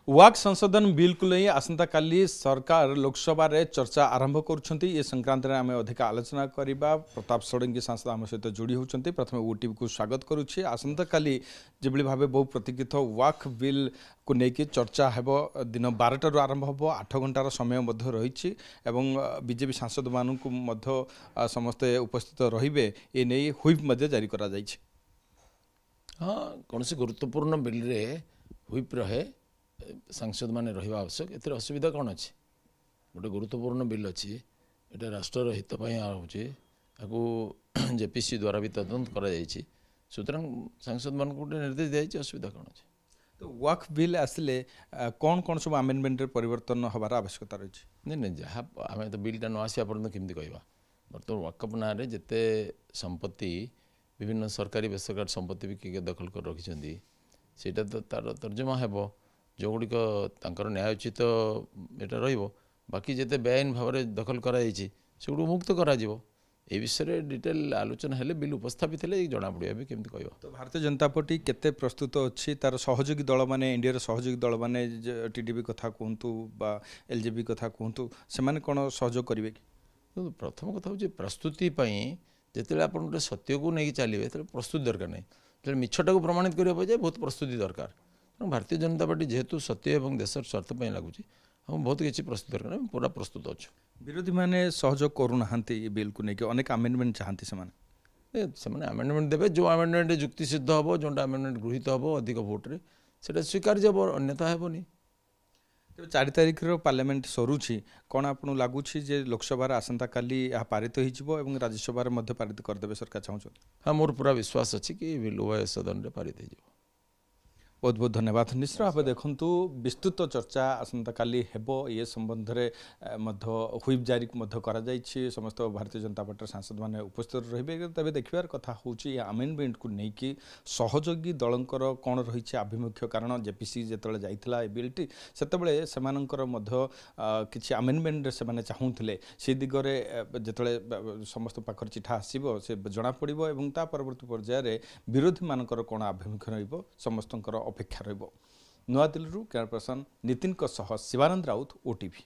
वाक संशोधन बिल को नहीं आसंता काली सरकार लोकसभा रे चर्चा आरंभ करुछंती ये संक्रांत रे आमे अधिक आलोचना करिबा। प्रताप षडंगी सांसद आम सहित जोड़ी होउछंती। प्रथमे ओटीवी को स्वागत करुछि। आसंता काली जेबली भाबे बहु प्रतीक्षित वाक बिल को लेकिन चर्चा हेबो दिन 12 आरंभ हेबो 8 घंटार समय मध्य रही एवं बीजेपी सांसद मानू मध्य समस्ते उपस्थित रहिबे ए नै हुइप मध्य जारी करा जाइछि। हाँ कौन से गुरुत्वपूर्ण बिल रे हुइप रहे सांसद माने रहिबा आवश्यक। एतिर असुविधा कौन अच्छे गोटे गुरुत्वपूर्ण बिल अच्छी एटा राष्ट्र हित होचे आपको जेपीसी द्वारा भी तदंत करा जायछि सुतरां सांसद मान गोटे निर्देश दिया असुविधा कौन अच्छे। तो वाक बिल आसिले कौन कौन सब आमेंडमेंट रे परिवर्तन हबार आवश्यकता रही नहीं नहीं जहाँ आम तो बिलटा न आसिया पर्यंत केमती कहवा बर्तमान वाकअप ना जिते संपत्ति विभिन्न सरकारी बेसरकारी संपत्ति भी किए दखल कर रखिंट सेटा तो तार तर्जमा हेबो जो गुड़िक न्यायोचित एटा रहिबो बाकी जिते बेआईन भाव में दखल कराई से मुक्त करा ए विषय डिटेल आलोचना हेले बिल उपस्थापित हेले जना पड़िया भी केमती कहबो। तो भारतीय जनता पार्टी केते प्रस्तुत अच्छी तार सहयोगी दल माने इंडिया सहयोगी दल माने टीडीपी कथा कहतु बा एलजेपी कथा कहतु से माने कोन सहयोग करिवे कि तो प्रथम कथा हूँ प्रस्तुति जिते आप गोटे सत्य को लेकिन चलिए प्रस्तुति दरकार नहीं जो मिछटा को प्रमाणित करने बहुत प्रस्तुति दरकार। तेणु भारतीय जनता पार्टी जेहेतु सत्य और देशर स्वार्थ लगुच हम बहुत किसी प्रस्तुत दरकार पूरा प्रस्तुत अच्छु। विरोधी माने सहयोग करूना बिल को लेकिन अनेक आमेंडमेंट चाहती से आमेंडमेंट देवे जो आमेंडमेंट जुक्ति सिद्ध हम जो आमेंडमेंट गृहीत हम अधिक भोट्रे से स्वीकार्य हम अन्यथा हेनी। तो 4 तारिख पार्लियामेंट सरुची कौन आपको लगुच लोकसभा आसंता काली यह पारित हो राज्यसभा पारित करदे सरकार चाहूँ। हाँ मोर पूरा विश्वास अच्छी कि बिल उभय सदन में पारित हो। बहुत बहुत धन्यवाद निश्चित भाव देखु विस्तृत चर्चा आसंता काली हेबो ये संबंध में हुइप जारी करा जाइछि। समस्त भारतीय जनता पार्टी सांसद माने उपस्थित रहिबे। तबे देखिबार कथा होछि आमेंडमेंट को लेकिन सहयोगी दलंकर कौन रही आभिमुख्य कारण जेपीसी जेतले जाइथिला ए बिलटी सेतबेले सेमानंकर मध्य किछि आमेंडमेंट से माने चाहूथिले से दिगरे जेतले समस्त पाखर चिठा आसीबो से जणा पड़िबो एवं ता परवर्ती पर्याय रे विरोधी मानकर कौन आभिमुख्य रहिबो समस्तंकर अपेक्षा रहिबो। नुआ Delhi camera person Nitin Shivanand Raut OTV.